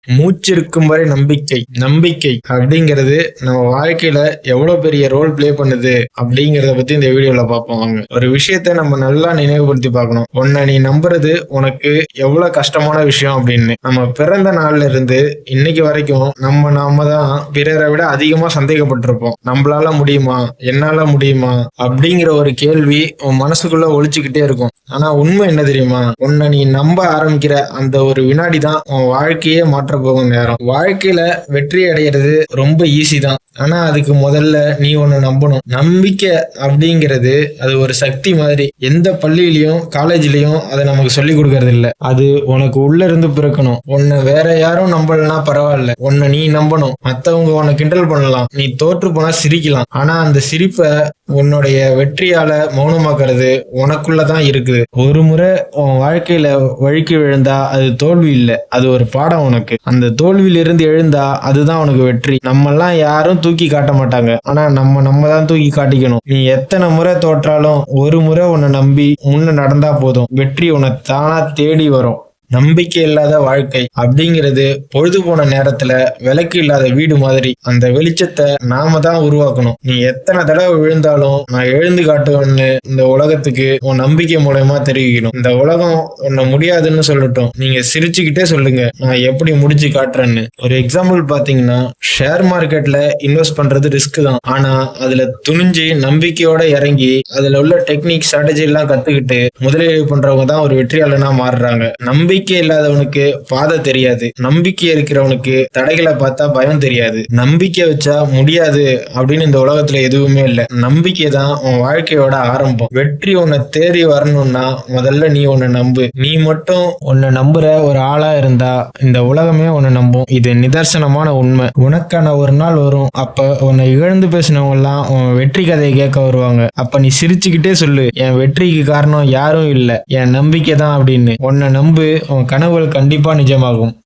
மூச்சு இருக்கும் வரை நம்பிக்கை. நம்பிக்கை அப்படிங்கிறது நம்ம வாழ்க்கையில எவ்வளவு பெரிய ரோல் பிளே பண்ணுது அப்படிங்கறத பத்தி இந்த வீடியோல பார்ப்போம் வாங்க. ஒரு விஷயத்த நம்ம நல்லா நினைவுபடுத்தி பார்க்கணும். உன்னை நீ நம்புறது உனக்கு எவ்வளவு கஷ்டமான விஷயம் அப்படின்னு. நம்ம பிறந்த நாள்ல இருந்து இன்னைக்கு வரைக்கும் நாம தான் பிறரை விட அதிகமா சந்தேகப்பட்டிருப்போம். நம்மளால முடியுமா, என்னால முடியுமா அப்படிங்கிற ஒரு கேள்வி உன் மனசுக்குள்ள ஒழிச்சுக்கிட்டே இருக்கும். ஆனா உண்மை என்ன தெரியுமா? உன்னை நீ நம்ப ஆரம்பிக்கிற அந்த ஒரு வினாடி தான் உன் வாழ்க்கையே மாற்ற போகும் நேரம். வாழ்க்கையில வெற்றி அடைகிறது ரொம்ப ஈஸி தான். ஆனா அதுக்கு முதல்ல நீ ஒண்ணு நம்பணும். நம்பிக்கை அப்படிங்கிறது அது ஒரு சக்தி மாதிரி. எந்த பள்ளியிலயும் காலேஜ்லயும் அதை நமக்கு சொல்லி கொடுக்கறது இல்ல. அது உனக்கு உள்ள இருந்து பிறக்கணும். உன்னை வேற யாரும் நம்பலன்னா பரவாயில்ல, உன்னை நீ நம்பணும். மத்தவங்க உன்னை கிண்டல் பண்ணலாம், நீ தோற்று போனா சிரிக்கலாம். ஆனா அந்த சிரிப்பை உன்னுடைய வெற்றியால மௌனமாக்குறது உனக்குள்ளதான் இருக்குது. ஒரு முறை உன் வாழ்க்கையில வழுக்கி விழுந்தா அது தோல்வி இல்ல, அது ஒரு பாடம் உனக்கு. அந்த தோல்வியிலிருந்து எழுந்தா அதுதான் உனக்கு வெற்றி. நம்ம எல்லாம் யாரும் தூக்கி காட்ட மாட்டாங்க, ஆனா நம்ம தான் தூக்கி காட்டிக்கணும். நீ எத்தனை முறை தோற்றாலும் ஒரு முறை உன்னை நம்பி முன்ன நடந்தா போதும், வெற்றி உன்னை தானா தேடி வரும். நம்பிக்கை இல்லாத வாழ்க்கை அப்படிங்கிறது பொழுது போன நேரத்துல விளக்கு இல்லாத வீடு மாதிரி. அந்த வெளிச்சத்தை நாம தான் உருவாக்கணும். நீ எத்தனை தடவை விழுந்தாலும் நான் எழுந்து காட்டுவேன்னு இந்த உலகத்துக்கு உன் நம்பிக்கை மூலமா தெரிவிக்கணும். இந்த உலகம் உன்னை முடியாதுன்னு சொல்லட்டும், நீங்க சிரிச்சுக்கிட்டே சொல்லுங்க நான் எப்படி முடிச்சு காட்டுறேன்னு. ஒரு எக்ஸாம்பிள் பாத்தீங்கன்னா, ஷேர் மார்க்கெட்ல இன்வெஸ்ட் பண்றது ரிஸ்க் தான். ஆனா அதுல துணிஞ்சு நம்பிக்கையோட இறங்கி அதுல உள்ள டெக்னிக் ஸ்ட்ராட்டஜி எல்லாம் கத்துக்கிட்டு முதலீடு பண்றவங்க தான் ஒரு வெற்றியாளனா மாறுறாங்க. நம்பிக்கை இல்லாதவனுக்கு பாதை தெரியாது, நம்பிக்கை இருக்கிறவனுக்கு தடைகளை பார்த்தா பயம் தெரியாது. நம்பிக்கை வச்சா முடியாது அப்படின்னு இந்த உலகத்துல எதுவுமே இல்ல. நம்பிக்கை தான் உன் வாழ்க்கையோட ஆரம்பம். வெற்றி உன்னை தேடி வரணும்னா முதல்ல நீ உன்னை நம்பு. நீ மட்டும் உன்னை நம்புற ஒரு ஆளா இருந்தா இந்த உலகமே உன்னை நம்பும். இது நிதர்சனமான உண்மை. உனக்கான ஒரு நாள் வரும், அப்ப உன்னை இழந்து பேசினவங்க எல்லாம் உன் வெற்றி கதையை கேட்க வருவாங்க. அப்ப நீ சிரிச்சுக்கிட்டே சொல்லு, என் வெற்றிக்கு காரணம் யாரும் இல்ல, என் நம்பிக்கை தான் அப்படின்னு. உன்னை நம்பு, உன் கனவுகள் கண்டிப்பா நிஜமாகும்.